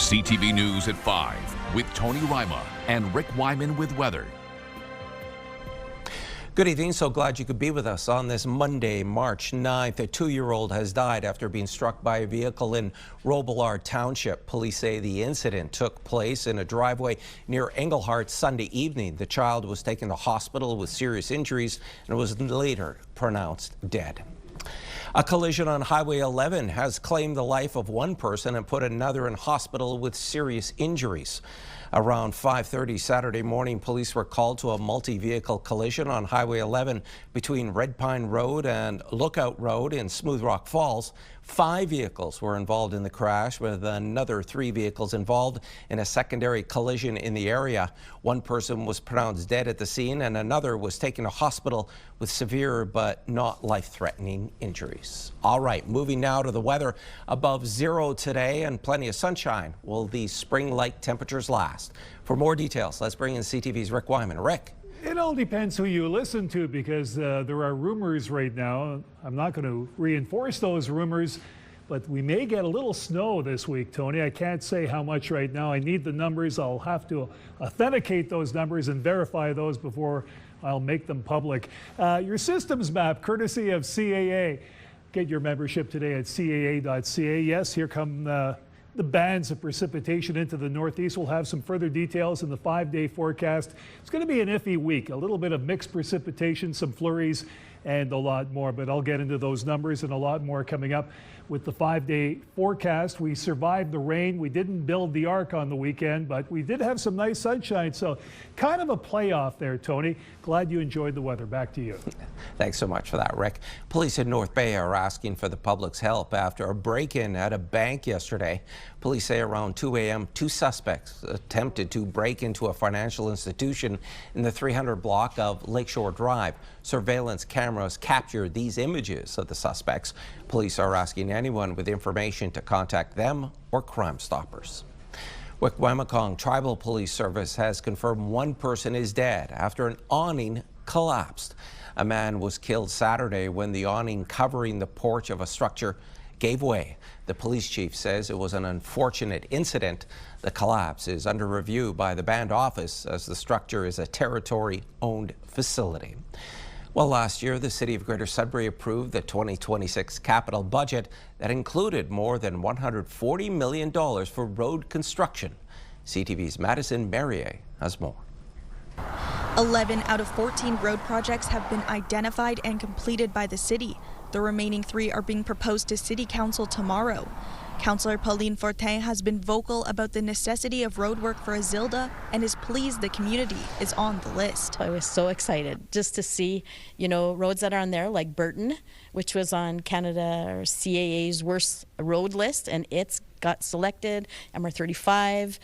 CTV News at 5 with Tony Ryma and Rick Wyman with weather. Good evening. So glad you could be with us on this Monday, March 9th. A 2-year-old has died after being struck by a vehicle in Robillard Township. Police say the incident took place in a driveway near Englehart Sunday evening. The child was taken to hospital with serious injuries and was later pronounced dead. A collision on Highway 11 has claimed the life of one person and put another in hospital with serious injuries. Around 5:30 Saturday morning, police were called to a multi-vehicle collision on Highway 11 between Red Pine Road and Lookout Road in Smooth Rock Falls. 5 vehicles were involved in the crash, with another 3 vehicles involved in a secondary collision in the area. One person was pronounced dead at the scene and another was taken to hospital with severe but not life-threatening injuries. All right, moving now to the weather. Above zero today and plenty of sunshine. Will these spring-like temperatures last? For more details, let's bring in CTV's Rick Wyman. Rick. It all depends who you listen to, because there are rumors right now. I'm not going to reinforce those rumors, but we may get a little snow this week, Tony. I can't say how much right now. I need the numbers. I'll have to authenticate those numbers and verify those before I'll make them public. Your systems map, courtesy of CAA. Get your membership today at caa.ca. Yes, here come the bands of precipitation into the northeast. We'll have some further details in the 5-day forecast. It's going to be an iffy week, a little bit of mixed precipitation, some flurries, and a lot more. But I'll get into those numbers and a lot more coming up with the 5-day forecast. We survived the rain. We didn't build the ark on the weekend, but we did have some nice sunshine. So kind of a playoff there, Tony. Glad you enjoyed the weather. Back to you. Thanks so much for that, Rick. Police in North Bay are asking for the public's help after a break-in at a bank yesterday. Police say around 2 a.m., 2 suspects attempted to break into a financial institution in the 300 block of Lakeshore Drive. Surveillance cameras captured these images of the suspects. Police are asking anyone with information to contact them or Crime Stoppers. Wikwemekong Tribal Police Service has confirmed one person is dead after an awning collapsed. A man was killed Saturday when the awning covering the porch of a structure gave way. The police chief says it was an unfortunate incident. The collapse is under review by the band office as the structure is a territory-owned facility. Well, last year, the City of Greater Sudbury approved the 2026 capital budget that included more than $140 million for road construction. CTV's Madison Merrier has more. 11 out of 14 road projects have been identified and completed by the city. The remaining 3 are being proposed to City Council tomorrow. Councillor Pauline Fortin has been vocal about the necessity of roadwork for Azilda and is pleased the community is on the list. I was so excited just to see, roads that are on there like Burton, which was on Canada or CAA's worst road list, and it's got selected. MR35,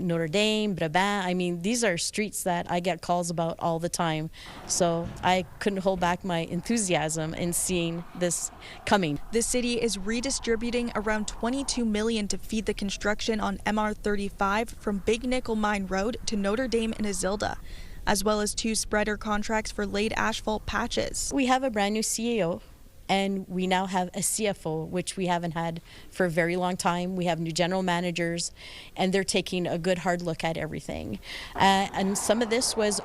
Notre Dame, Brabant. I mean, these are streets that I get calls about all the time. So I couldn't hold back my enthusiasm in seeing this coming. The city is redistributing around $22 million to feed the construction on MR35 from Big Nickel Mine Road to Notre Dame and Azilda, as well as 2 spreader contracts for laid asphalt patches. We have a brand new CAO. And we now have a CFO, which we haven't had for a very long time. We have new general managers, and they're taking a good hard look at everything. And some of this was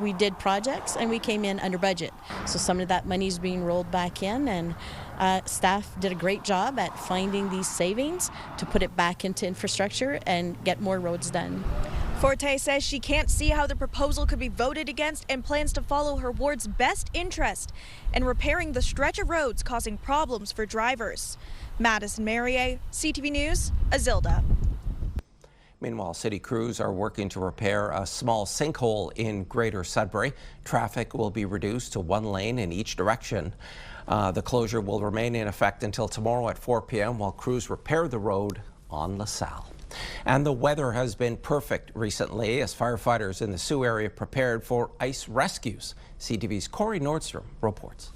we did projects and we came in under budget. So some of that money is being rolled back in, and staff did a great job at finding these savings to put it back into infrastructure and get more roads done. Forte says she can't see how the proposal could be voted against and plans to follow her ward's best interest in repairing the stretch of roads causing problems for drivers. Madison Merrier, CTV News, Azilda. Meanwhile, city crews are working to repair a small sinkhole in Greater Sudbury. Traffic will be reduced to 1 lane in each direction. The closure will remain in effect until tomorrow at 4 p.m. while crews repair the road on LaSalle. And the weather has been perfect recently as firefighters in the Sioux area prepared for ice rescues. CTV's Corey Nordstrom reports.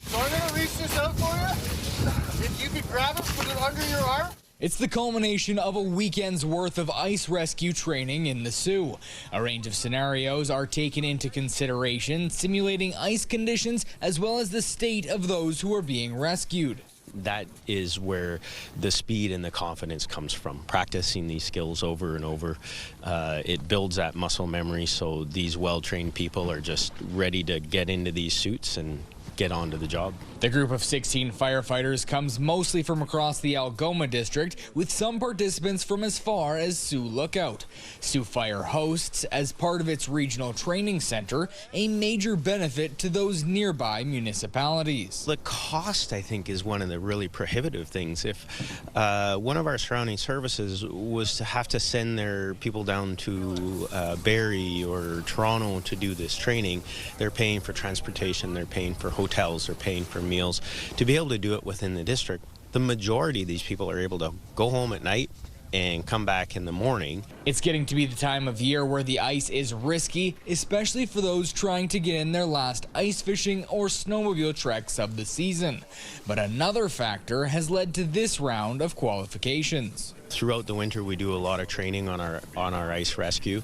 So I'm going to reach this out for you. If you could grab it, put it under your arm. It's the culmination of a weekend's worth of ice rescue training in the Sioux. A range of scenarios are taken into consideration, simulating ice conditions as well as the state of those who are being rescued. that is where the speed and the confidence comes from. Practicing these skills over and over, it builds that muscle memory, so these well-trained people are just ready to get into these suits and get on to the job. The group of 16 firefighters comes mostly from across the Algoma district, with some participants from as far as Sioux Lookout. Sioux Fire hosts, as part of its regional training center, a major benefit to those nearby municipalities. The cost, I think, is one of the really prohibitive things. If one of our surrounding services was to have to send their people down to Barrie or Toronto to do this training, they're paying for transportation, they're paying for hotels, they're paying for meals. To be able to do it within the district, the majority of these people are able to go home at night and come back in the morning. It's getting to be the time of year where the ice is risky, especially for those trying to get in their last ice fishing or snowmobile treks of the season. But another factor has led to this round of qualifications. Throughout the winter, we do a lot of training on our ice rescue.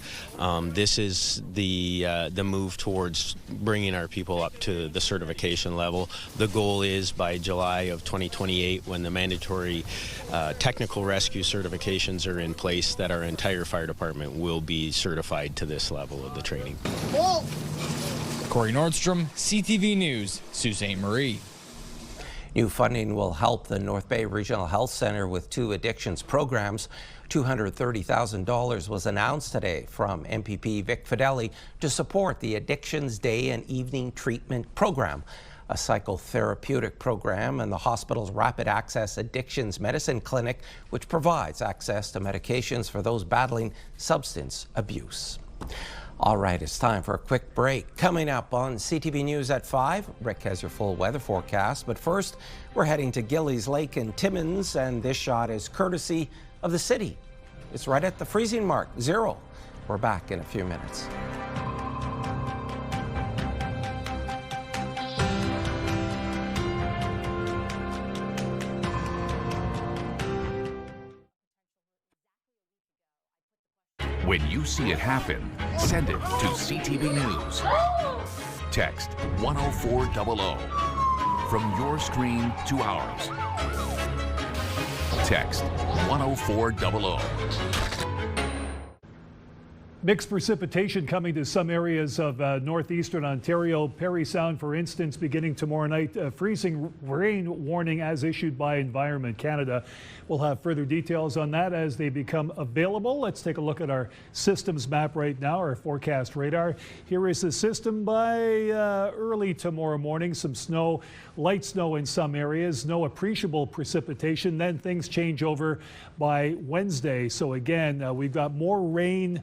This is the move towards bringing our people up to the certification level. The goal is by July of 2028, when the mandatory technical rescue certifications are in place, that our entire fire department will be certified to this level of the training. Whoa. Corey Nordstrom, CTV News, Sault Ste. Marie. New funding will help the North Bay Regional Health Centre with 2 addictions programs. $230,000 was announced today from MPP Vic Fideli to support the Addictions Day and Evening Treatment Program, a psychotherapeutic program and the hospital's Rapid Access Addictions Medicine Clinic, which provides access to medications for those battling substance abuse. All right, it's time for a quick break. Coming up on CTV News at 5, Rick has your full weather forecast. But first, we're heading to Gillies Lake in Timmins, and this shot is courtesy of the city. It's right at the freezing mark, 0. We're back in a few minutes. When you see it happen, send it to CTV News. Text 10400 from your screen to ours. Text 10400. Mixed precipitation coming to some areas of northeastern Ontario. Parry Sound, for instance, beginning tomorrow night. Freezing rain warning as issued by Environment Canada. We'll have further details on that as they become available. Let's take a look at our systems map right now, our forecast radar. Here is the system by early tomorrow morning. Some snow, light snow in some areas, no appreciable precipitation. Then things change over by Wednesday. So again, we've got more rain.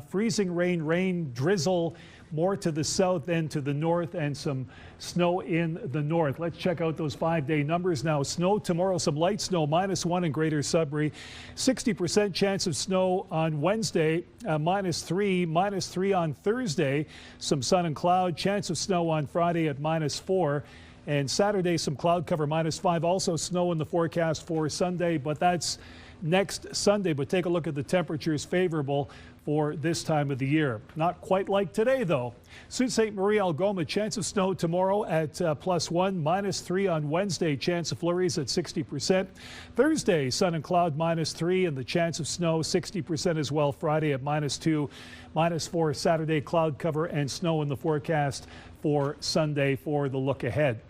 Freezing rain, drizzle, more to the south than to the north, and some snow in the north. Let's check out those 5-day numbers now. Snow tomorrow, some light snow, -1 in Greater Sudbury. 60% chance of snow on Wednesday, -3 on Thursday. Some sun and cloud, chance of snow on Friday at -4. And Saturday, some cloud cover, -5. Also snow in the forecast for Sunday, but that's next Sunday. But take a look at the temperatures favorable for this time of the year. Not quite like today, though. Sault Ste. Marie, Algoma, chance of snow tomorrow at +1, -3 on Wednesday, chance of flurries at 60%. Thursday, sun and cloud, -3, and the chance of snow 60% as well. Friday at -2, -4 Saturday, cloud cover and snow in the forecast for Sunday for the look ahead.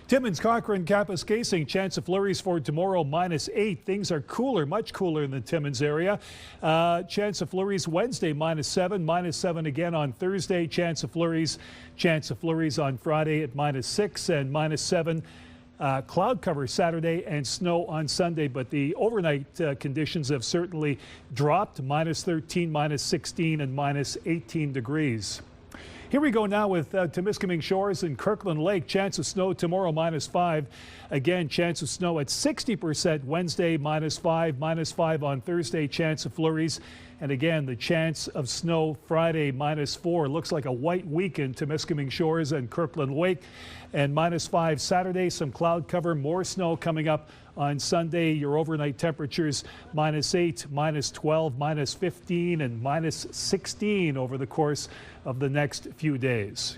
Timmins, Cochrane, Kapuskasing, chance of flurries for tomorrow, -8. Things are cooler, much cooler in the Timmins area. Chance of flurries Wednesday, -7, -7 again on Thursday. Chance of flurries on Friday at -6 and -7. Cloud cover Saturday and snow on Sunday, but the overnight conditions have certainly dropped, -13, -16 and -18 degrees. Here we go now with Temiskaming Shores and Kirkland Lake. Chance of snow tomorrow, -5. Again, chance of snow at 60% Wednesday, -5, -5 on Thursday. Chance of flurries. And again, the chance of snow Friday, -4. Looks like a white week in Temiskaming Shores and Kirkland Lake. And -5 Saturday, some cloud cover, more snow coming up on Sunday. Your overnight temperatures -8, -12, -15 and -16 over the course of the next few days.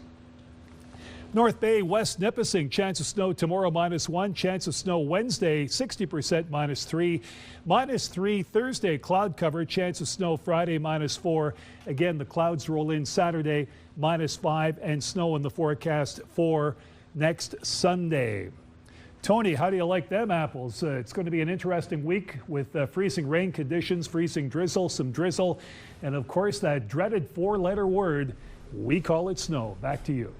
North Bay, West Nipissing, chance of snow tomorrow -1, chance of snow Wednesday 60% -3, -3 Thursday, cloud cover, chance of snow Friday -4. Again, the clouds roll in Saturday -5 and snow in the forecast for next Sunday. Tony, how do you like them apples? It's going to be an interesting week with freezing rain conditions, freezing drizzle, some drizzle, and of course that dreaded 4-letter word, we call it snow. Back to you.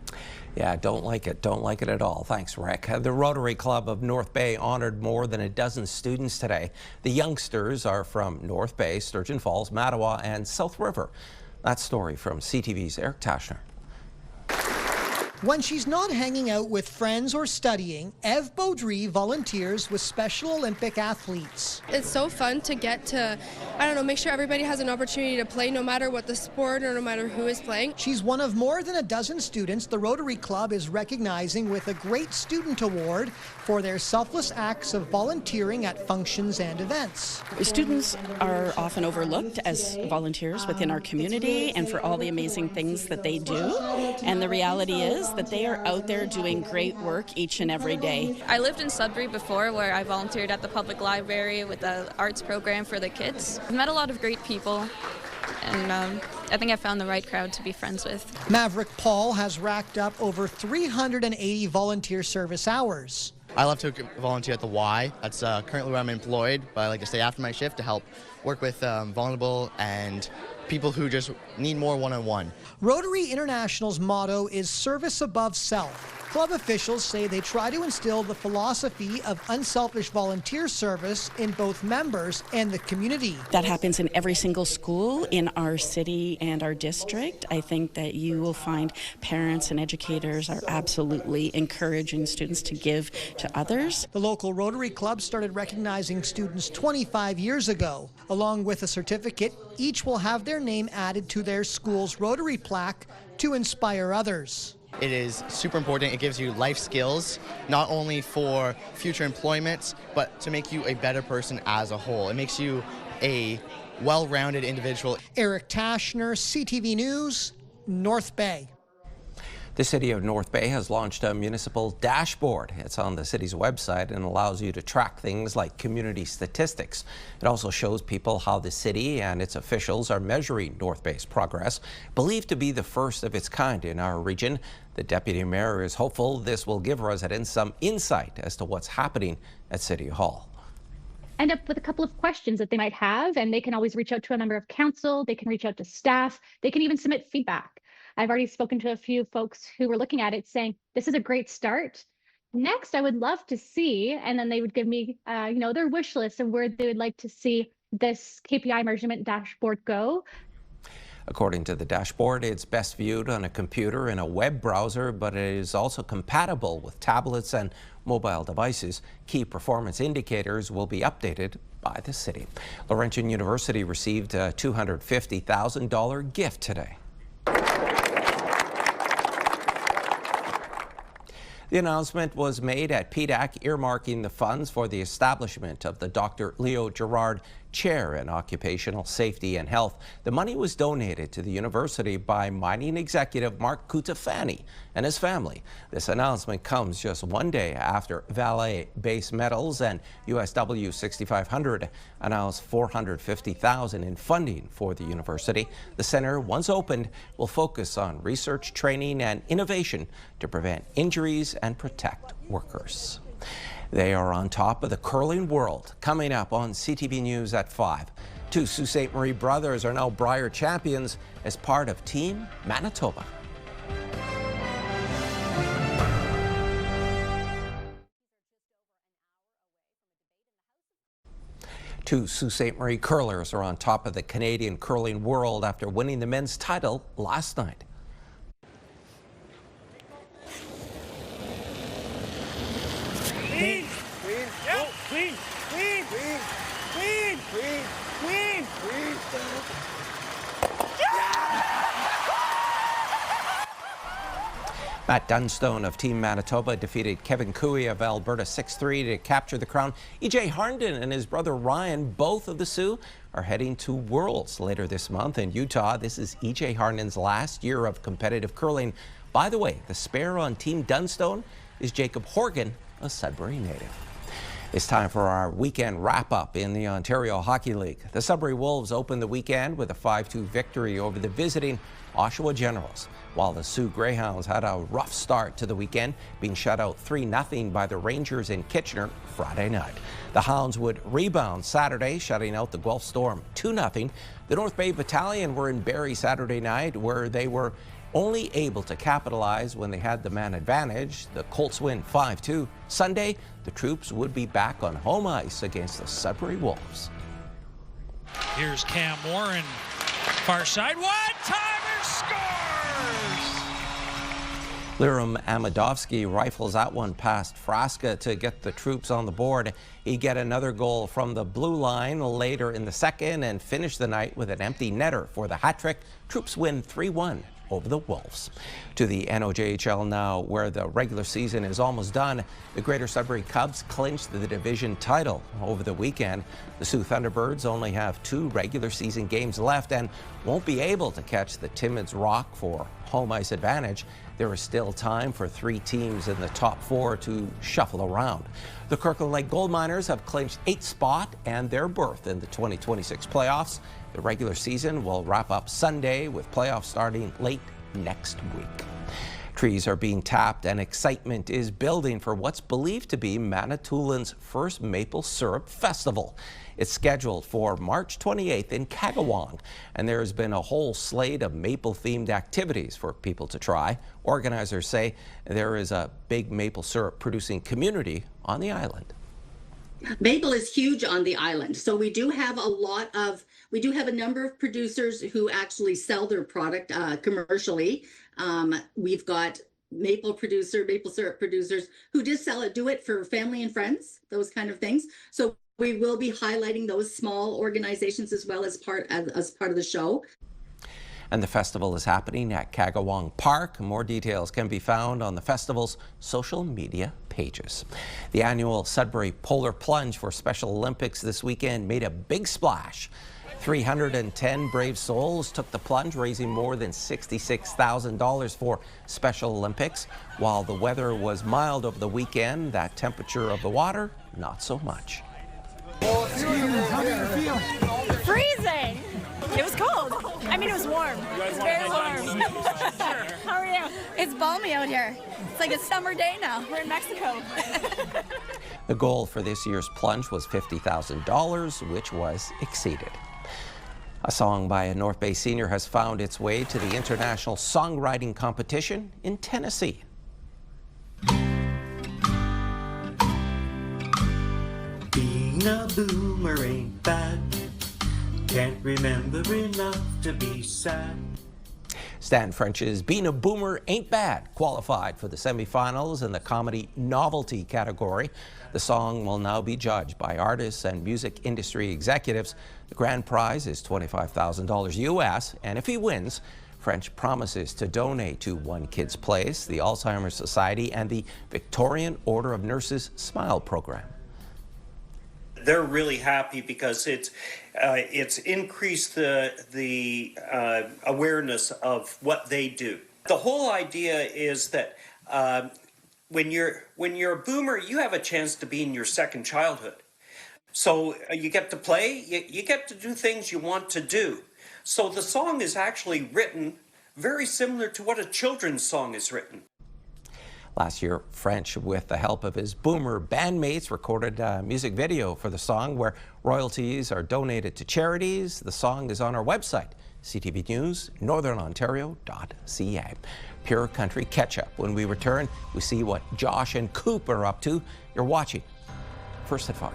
Yeah, don't like it at all. Thanks, Rick. The Rotary Club of North Bay honored more than a dozen students today. The youngsters are from North Bay, Sturgeon Falls, Mattawa, and South River. That story from CTV's Eric Tashner. When she's not hanging out with friends or studying, Eve Baudry volunteers with Special Olympic athletes. It's so fun to get to, make sure everybody has an opportunity to play no matter what the sport or no matter who is playing. She's one of more than a dozen students the Rotary Club is recognizing with a Great Student Award for their selfless acts of volunteering at functions and events. Students are often overlooked as volunteers within our community and for all the amazing things that they do. And the reality is that they are out there doing great work each and every day. I lived in Sudbury before, where I volunteered at the public library with the arts program for the kids. I've met a lot of great people, and I think I found the right crowd to be friends with. Maverick Paul has racked up over 380 volunteer service hours. I love to volunteer at the Y. That's currently where I'm employed, but I like to stay after my shift to help work with vulnerable and people who just need more one-on-one. Rotary International's motto is service above self. Club officials say they try to instill the philosophy of unselfish volunteer service in both members and the community. That happens in every single school in our city and our district. I think that you will find parents and educators are absolutely encouraging students to give to others. The local Rotary Club started recognizing students 25 years ago. Along with a certificate, each will have their name added to their school's Rotary plaque to inspire others. It is super important. It gives you life skills, not only for future employment, but to make you a better person as a whole. It makes you a well-rounded individual. Eric Tashner, CTV News, North Bay. The City of North Bay has launched a municipal dashboard. It's on the city's website and allows you to track things like community statistics. It also shows people how the city and its officials are measuring North Bay's progress. Believed to be the first of its kind in our region, the Deputy Mayor is hopeful this will give residents some insight as to what's happening at City Hall. End up with a couple of questions that they might have, and they can always reach out to a member of council, they can reach out to staff, they can even submit feedback. I've already spoken to a few folks who were looking at it saying, this is a great start. Next, I would love to see, and then they would give me, their wish list of where they would like to see this KPI measurement dashboard go. According to the dashboard, it's best viewed on a computer in a web browser, but it is also compatible with tablets and mobile devices. Key performance indicators will be updated by the city. Laurentian University received a $250,000 gift today. The announcement was made at PDAC, earmarking the funds for the establishment of the Dr. Leo Gerard Chair in Occupational Safety and Health. The money was donated to the university by mining executive Mark Kutafani and his family. This announcement comes just one day after Vale Base Metals and USW 6500 announced $450,000 in funding for the university. The center, once opened, will focus on research, training, and innovation to prevent injuries and protect workers. They are on top of the curling world. Coming up on CTV News at 5. Two Sault Ste. Marie brothers are now Brier champions as part of Team Manitoba. Two Sault Ste. Marie curlers are on top of the Canadian curling world after winning the men's title last night. Clean, clean, yeah, clean, clean, clean, clean, clean, clean, clean. Matt Dunstone of Team Manitoba defeated Kevin Cooey of Alberta 6-3 to capture the crown. EJ Harnden and his brother Ryan, both of the Sioux, are heading to Worlds later this month in Utah. This is EJ Harnden's last year of competitive curling By the way, the spare on Team Dunstone is Jacob Horgan, a Sudbury native. It's time for our weekend wrap-up in the Ontario Hockey League. The Sudbury Wolves opened the weekend with a 5-2 victory over the visiting Oshawa Generals, while the Sioux Greyhounds had a rough start to the weekend, being shut out 3-0 by the Rangers in Kitchener Friday night. The Hounds would rebound Saturday, shutting out the Guelph Storm 2-0. The North Bay Battalion were in Barrie Saturday night, where they were only able to capitalize when they had the man advantage. The Colts win 5-2. Sunday, the troops would be back on home ice against the Sudbury Wolves. Here's Cam Warren, far side, one-timer, scores! Liram Amadovsky rifles that one past Frasca to get the troops on the board. He get another goal from the blue line later in the second and finish the night with an empty netter for the hat trick. Troops win 3-1 over the Wolves. To the NOJHL now, where the regular season is almost done. The Greater Sudbury Cubs clinched the division title over the weekend. The Sioux Thunderbirds only have 2 regular season games left and won't be able to catch the Timmins Rock for home ice advantage. There is still time for 3 teams in the top 4 to shuffle around. The Kirkland Lake Gold Miners have clinched 8th spot and their berth in the 2026 playoffs. The regular season will wrap up Sunday with playoffs starting late next week. Trees are being tapped and excitement is building for what's believed to be Manitoulin's first maple syrup festival. It's scheduled for March 28th in Kagawong, and there has been a whole slate of maple-themed activities for people to try. Organizers say there is a big maple syrup producing community on the island. Maple is huge on the island, so we do have a number of producers who actually sell their product commercially. We've got maple syrup producers who just do it for family and friends, those kind of things. So we will be highlighting those small organizations as well as part of the show. And the festival is happening at Kagawong Park. More details can be found on the festival's social media pages. The annual Sudbury Polar Plunge for Special Olympics this weekend made a big splash. 310 brave souls took the plunge, raising more than $66,000 for Special Olympics. While the weather was mild over the weekend, that temperature of the water, not so much. How did you feel? Freezing! It was cold. I mean, it was warm. It was very warm. How are you? It's balmy out here. It's like a summer day now. We're in Mexico. The goal for this year's plunge was $50,000, which was exceeded. A song by a North Bay senior has found its way to the International Songwriting Competition in Tennessee. Being a boomer ain't bad. Can't remember enough to be sad. Stan French's Being a Boomer Ain't Bad qualified for the semifinals in the comedy novelty category. The song will now be judged by artists and music industry executives. The grand prize is $25,000 US, and if he wins, French promises to donate to One Kid's Place, the Alzheimer's Society, and the Victorian Order of Nurses Smile program. They're really happy because it's increased the awareness of what they do. The whole idea is that when you're a boomer, you have a chance to be in your second childhood. So you get to play, you get to do things you want to do. So the song is actually written very similar to what a children's song is written. Last year, French, with the help of his boomer bandmates, recorded a music video for the song where royalties are donated to charities. The song is on our website, CTV News Northern Ontario.ca. Pure Country Catch-Up. When we return, we see what Josh and Coop are up to. You're watching First at 5.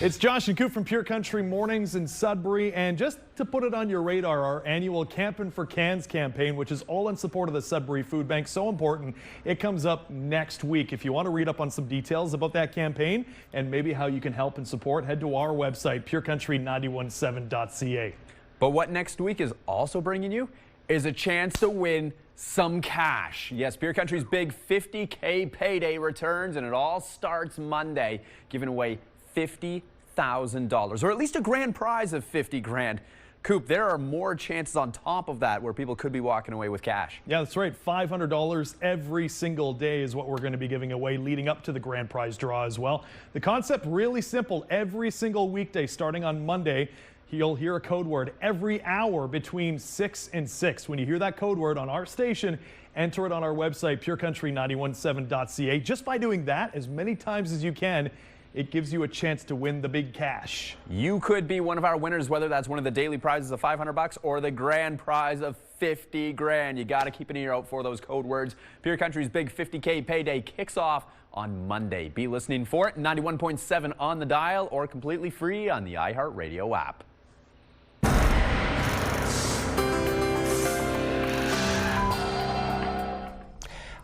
It's Josh and Coop from Pure Country Mornings in Sudbury, and just to put it on your radar, our annual Campin' for Cans campaign, which is all in support of the Sudbury Food Bank, so important, it comes up next week. If you want to read up on some details about that campaign and maybe how you can help and support, head to our website, purecountry917.ca. But what next week is also bringing you? is a chance to win some cash. Yes, Beer Country's big $50K payday returns, and it all starts Monday, giving away $50,000, or at least a grand prize of $50 grand. Coop, there are more chances on top of that where people could be walking away with cash. Yeah, that's right. $500 every single day is what we're going to be giving away leading up to the grand prize draw as well. The concept really simple. Every single weekday starting on Monday, you'll hear a code word every hour between 6 and 6. When you hear that code word on our station, enter it on our website, purecountry917.ca. Just by doing that as many times as you can, it gives you a chance to win the big cash. You could be one of our winners, whether that's one of the daily prizes of $500 or the grand prize of $50 grand. You got to keep an ear out for those code words. Beer Country's big $50K payday kicks off on Monday. Be listening for it, 91.7 on the dial or completely free on the iHeartRadio app.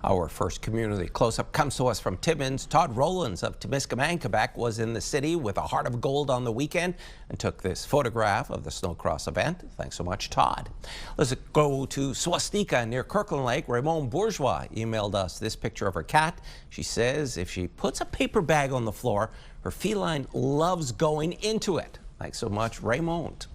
Our first community close-up comes to us from Timmins. Todd Rowlands of Temiskaming, Quebec, was in the city with a heart of gold on the weekend and took this photograph of the snowcross event. Thanks so much, Todd. Let's go to Swastika near Kirkland Lake. Raymond Bourgeois emailed us this picture of her cat. She says if she puts a paper bag on the floor, her feline loves going into it. Thanks so much, Raymond.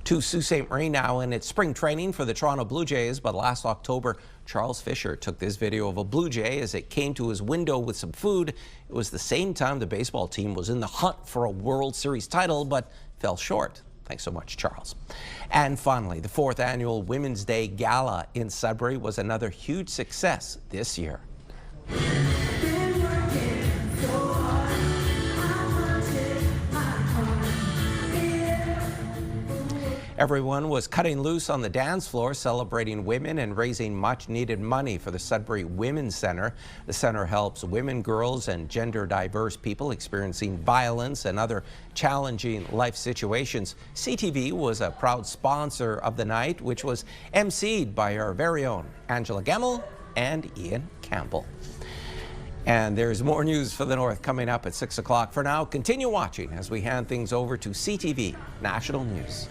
To Sault Ste. Marie now, and it's spring training for the Toronto Blue Jays, but last October, Charles Fisher took this video of a Blue Jay as it came to his window with some food. It was the same time the baseball team was in the hunt for a World Series title, but fell short. Thanks so much, Charles. And finally, the 4th annual Women's Day Gala in Sudbury was another huge success this year. Everyone was cutting loose on the dance floor, celebrating women and raising much-needed money for the Sudbury Women's Centre. The centre helps women, girls, and gender-diverse people experiencing violence and other challenging life situations. CTV was a proud sponsor of the night, which was emceed by our very own Angela Gemmell and Ian Campbell. And there's more news for the North coming up at 6 o'clock. For now, continue watching as we hand things over to CTV National News.